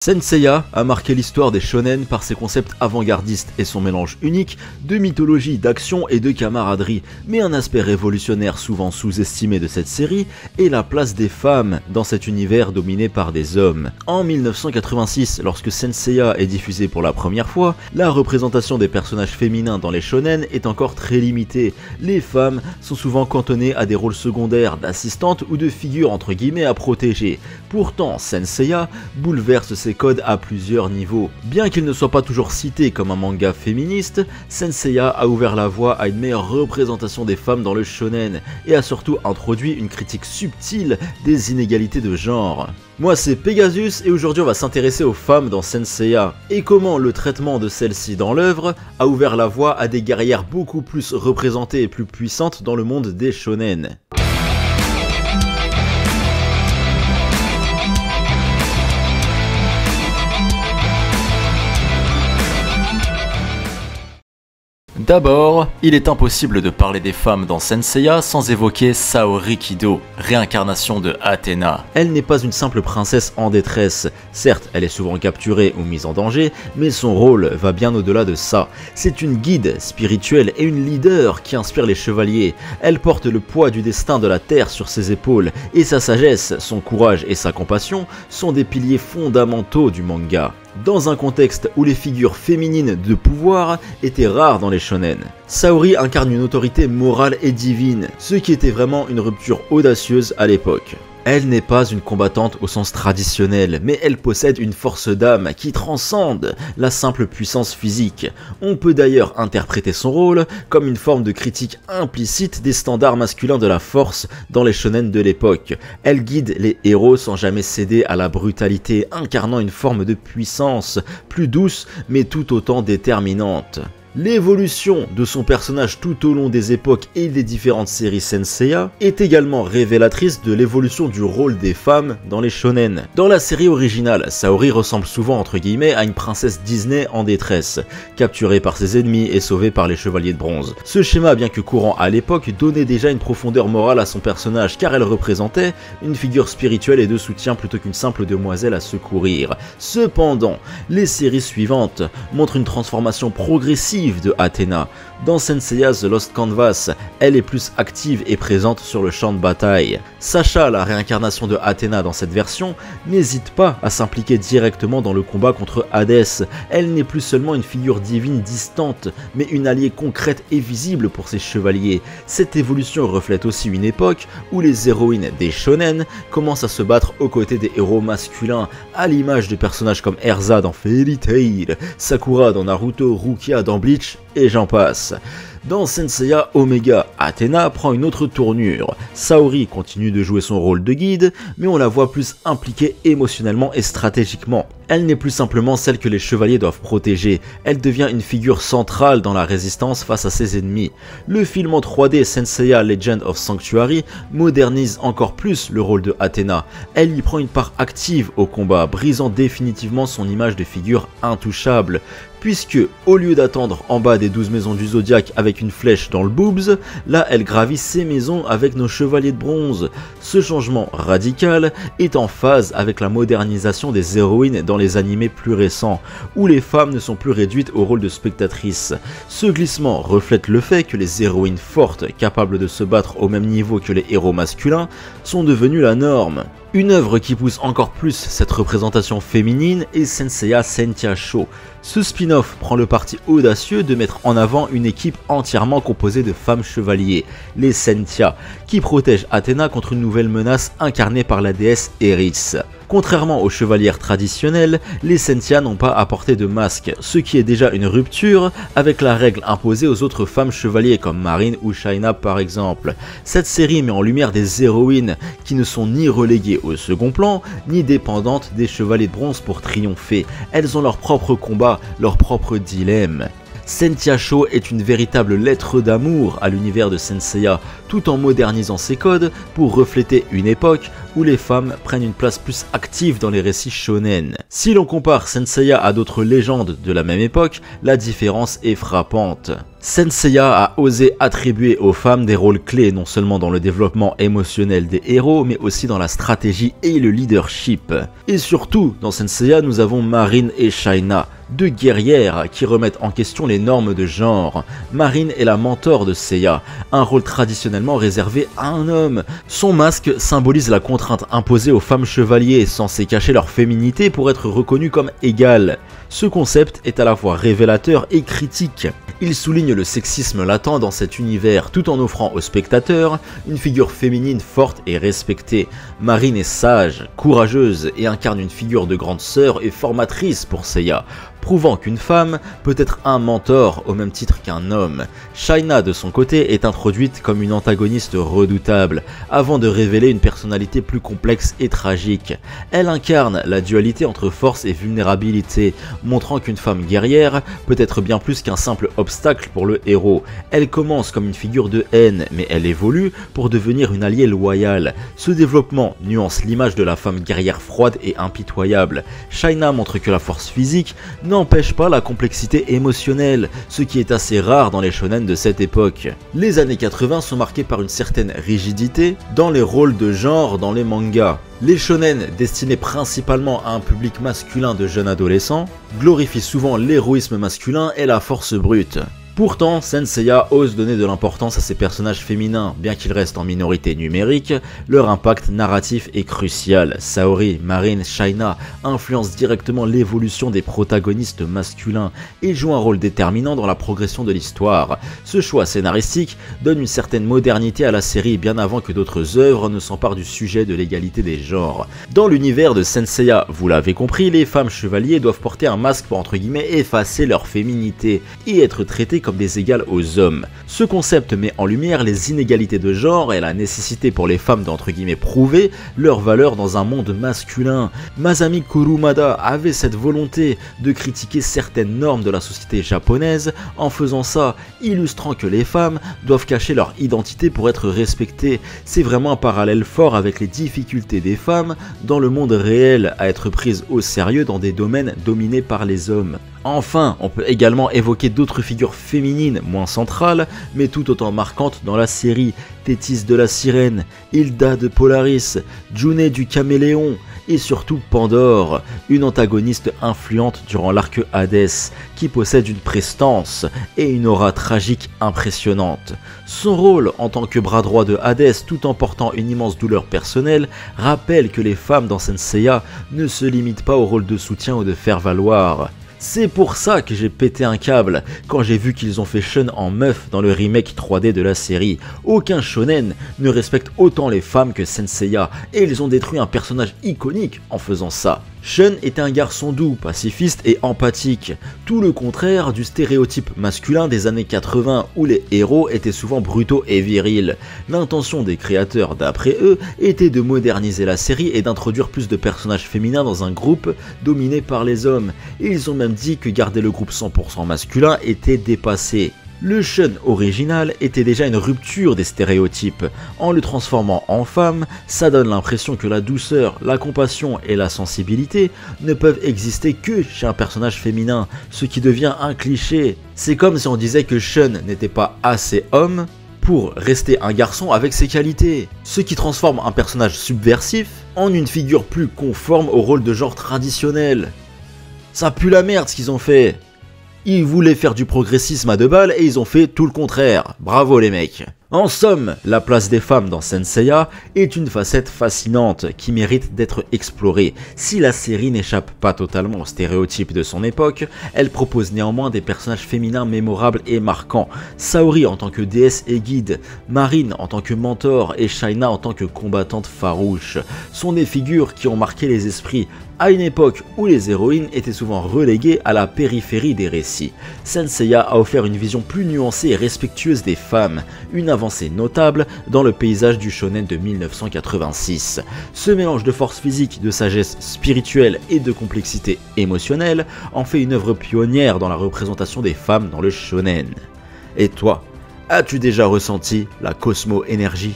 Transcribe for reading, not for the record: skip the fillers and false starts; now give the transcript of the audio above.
Saint-Seiya a marqué l'histoire des shonen par ses concepts avant-gardistes et son mélange unique de mythologie, d'action et de camaraderie, mais un aspect révolutionnaire souvent sous-estimé de cette série est la place des femmes dans cet univers dominé par des hommes. En 1986, lorsque Saint-Seiya est diffusé pour la première fois, la représentation des personnages féminins dans les shonen est encore très limitée. Les femmes sont souvent cantonnées à des rôles secondaires, d'assistantes ou de figures entre guillemets à protéger. Pourtant, Saint-Seiya bouleverse ses codes à plusieurs niveaux. Bien qu'il ne soit pas toujours cité comme un manga féministe, Saint-Seiya a ouvert la voie à une meilleure représentation des femmes dans le shonen et a surtout introduit une critique subtile des inégalités de genre. Moi c'est Pegasus et aujourd'hui on va s'intéresser aux femmes dans Saint-Seiya et comment le traitement de celles-ci dans l'œuvre a ouvert la voie à des guerrières beaucoup plus représentées et plus puissantes dans le monde des shonen. D'abord, il est impossible de parler des femmes dans Saint-Seiya sans évoquer Saori Kido, réincarnation de Athéna. Elle n'est pas une simple princesse en détresse, certes elle est souvent capturée ou mise en danger, mais son rôle va bien au-delà de ça. C'est une guide spirituelle et une leader qui inspire les chevaliers. Elle porte le poids du destin de la terre sur ses épaules, et sa sagesse, son courage et sa compassion sont des piliers fondamentaux du manga. Dans un contexte où les figures féminines de pouvoir étaient rares dans les shonen, Saori incarne une autorité morale et divine, ce qui était vraiment une rupture audacieuse à l'époque. Elle n'est pas une combattante au sens traditionnel, mais elle possède une force d'âme qui transcende la simple puissance physique. On peut d'ailleurs interpréter son rôle comme une forme de critique implicite des standards masculins de la force dans les shonen de l'époque. Elle guide les héros sans jamais céder à la brutalité, incarnant une forme de puissance plus douce mais tout autant déterminante. L'évolution de son personnage tout au long des époques et des différentes séries Saint-Seiya est également révélatrice de l'évolution du rôle des femmes dans les shonen. Dans la série originale, Saori ressemble souvent entre guillemets à une princesse Disney en détresse, capturée par ses ennemis et sauvée par les chevaliers de bronze. Ce schéma, bien que courant à l'époque, donnait déjà une profondeur morale à son personnage car elle représentait une figure spirituelle et de soutien plutôt qu'une simple demoiselle à secourir. Cependant, les séries suivantes montrent une transformation progressive de Athéna. Dans Saint-Seiya The Lost Canvas, elle est plus active et présente sur le champ de bataille. Sacha, la réincarnation de Athéna dans cette version, n'hésite pas à s'impliquer directement dans le combat contre Hadès. Elle n'est plus seulement une figure divine distante, mais une alliée concrète et visible pour ses chevaliers. Cette évolution reflète aussi une époque où les héroïnes des shonen commencent à se battre aux côtés des héros masculins, à l'image de personnages comme Erza dans Fairy Tail, Sakura dans Naruto, Rukia dans Bleach, et j'en passe. Dans Saint-Seiya Omega, Athéna prend une autre tournure. Saori continue de jouer son rôle de guide, mais on la voit plus impliquée émotionnellement et stratégiquement. Elle n'est plus simplement celle que les chevaliers doivent protéger, elle devient une figure centrale dans la résistance face à ses ennemis. Le film en 3D Saint-Seiya Legend of Sanctuary modernise encore plus le rôle de Athéna. Elle y prend une part active au combat, brisant définitivement son image de figure intouchable. Puisque, au lieu d'attendre en bas des 12 maisons du Zodiaque avec une flèche dans le boobs, là elle gravit ses maisons avec nos chevaliers de bronze. Ce changement radical est en phase avec la modernisation des héroïnes dans les animés plus récents, où les femmes ne sont plus réduites au rôle de spectatrices. Ce glissement reflète le fait que les héroïnes fortes, capables de se battre au même niveau que les héros masculins, sont devenues la norme. Une œuvre qui pousse encore plus cette représentation féminine est Saint-Seiya Sentia Show. Ce spin-off prend le parti audacieux de mettre en avant une équipe entièrement composée de femmes chevaliers, les Sentia, qui protègent Athéna contre une nouvelle menace incarnée par la déesse Eris. Contrairement aux chevalières traditionnelles, les Sentia n'ont pas apporté de masque, ce qui est déjà une rupture avec la règle imposée aux autres femmes chevaliers comme Marine ou Shaina par exemple. Cette série met en lumière des héroïnes qui ne sont ni reléguées au second plan, ni dépendantes des chevaliers de bronze pour triompher. Elles ont leur propre combat, leur propre dilemme. Sentia Show est une véritable lettre d'amour à l'univers de Saint Seiya, tout en modernisant ses codes pour refléter une époque où les femmes prennent une place plus active dans les récits shonen. Si l'on compare Saint Seiya à d'autres légendes de la même époque, la différence est frappante. Saint Seiya a osé attribuer aux femmes des rôles clés non seulement dans le développement émotionnel des héros, mais aussi dans la stratégie et le leadership. Et surtout, dans Saint Seiya, nous avons Marine et Shaina, deux guerrières qui remettent en question les normes de genre. Marine est la mentor de Seiya, un rôle traditionnellement réservé à un homme. Son masque symbolise la contrainte imposée aux femmes chevaliers, censées cacher leur féminité pour être reconnues comme égales. Ce concept est à la fois révélateur et critique. Il souligne le sexisme latent dans cet univers tout en offrant aux spectateurs une figure féminine forte et respectée. Marine est sage, courageuse et incarne une figure de grande sœur et formatrice pour Seiya, prouvant qu'une femme peut être un mentor au même titre qu'un homme. Shaina de son côté est introduite comme une antagoniste redoutable, avant de révéler une personnalité plus complexe et tragique. Elle incarne la dualité entre force et vulnérabilité, montrant qu'une femme guerrière peut être bien plus qu'un simple obstacle pour le héros. Elle commence comme une figure de haine, mais elle évolue pour devenir une alliée loyale. Ce développement nuance l'image de la femme guerrière froide et impitoyable. Shaina montre que la force physique n'empêche pas la complexité émotionnelle, ce qui est assez rare dans les shonen de cette époque. Les années 80 sont marquées par une certaine rigidité dans les rôles de genre dans les mangas. Les shonen, destinés principalement à un public masculin de jeunes adolescents, glorifient souvent l'héroïsme masculin et la force brute. Pourtant, Saint Seiya ose donner de l'importance à ses personnages féminins, bien qu'ils restent en minorité numérique, leur impact narratif est crucial. Saori, Marine, Shaina influencent directement l'évolution des protagonistes masculins et jouent un rôle déterminant dans la progression de l'histoire. Ce choix scénaristique donne une certaine modernité à la série bien avant que d'autres œuvres ne s'emparent du sujet de l'égalité des genres. Dans l'univers de Saint Seiya, vous l'avez compris, les femmes chevaliers doivent porter un masque pour entre guillemets effacer leur féminité et être traitées comme des égales aux hommes. Ce concept met en lumière les inégalités de genre et la nécessité pour les femmes d'entre guillemets prouver leur valeur dans un monde masculin. Masami Kurumada avait cette volonté de critiquer certaines normes de la société japonaise en faisant ça, illustrant que les femmes doivent cacher leur identité pour être respectées. C'est vraiment un parallèle fort avec les difficultés des femmes dans le monde réel à être prises au sérieux dans des domaines dominés par les hommes. Enfin, on peut également évoquer d'autres figures féminines moins centrales, mais tout autant marquantes dans la série. Thétis de la Sirène, Hilda de Polaris, Juné du Caméléon, et surtout Pandore, une antagoniste influente durant l'arc Hadès, qui possède une prestance et une aura tragique impressionnante. Son rôle en tant que bras droit de Hadès, tout en portant une immense douleur personnelle, rappelle que les femmes dans Saint Seiya ne se limitent pas au rôle de soutien ou de faire valoir. C'est pour ça que j'ai pété un câble quand j'ai vu qu'ils ont fait Shun en meuf dans le remake 3D de la série. Aucun shonen ne respecte autant les femmes que Saint Seiya et ils ont détruit un personnage iconique en faisant ça. Shun était un garçon doux, pacifiste et empathique, tout le contraire du stéréotype masculin des années 80 où les héros étaient souvent brutaux et virils. L'intention des créateurs, d'après eux, était de moderniser la série et d'introduire plus de personnages féminins dans un groupe dominé par les hommes, et ils ont même dit que garder le groupe 100% masculin était dépassé. Le Shun original était déjà une rupture des stéréotypes. En le transformant en femme, ça donne l'impression que la douceur, la compassion et la sensibilité ne peuvent exister que chez un personnage féminin, ce qui devient un cliché. C'est comme si on disait que Shun n'était pas assez homme pour rester un garçon avec ses qualités, ce qui transforme un personnage subversif en une figure plus conforme au rôle de genre traditionnel. Ça pue la merde ce qu'ils ont fait. Ils voulaient faire du progressisme à deux balles et ils ont fait tout le contraire. Bravo les mecs. En somme, la place des femmes dans Saint Seiya est une facette fascinante qui mérite d'être explorée. Si la série n'échappe pas totalement aux stéréotypes de son époque, elle propose néanmoins des personnages féminins mémorables et marquants. Saori en tant que déesse et guide, Marine en tant que mentor et Shaina en tant que combattante farouche sont des figures qui ont marqué les esprits à une époque où les héroïnes étaient souvent reléguées à la périphérie des récits. Saint Seiya a offert une vision plus nuancée et respectueuse des femmes, une avancée notable dans le paysage du shonen de 1986. Ce mélange de force physique, de sagesse spirituelle et de complexité émotionnelle en fait une œuvre pionnière dans la représentation des femmes dans le shonen. Et toi, as-tu déjà ressenti la Cosmo Énergie ?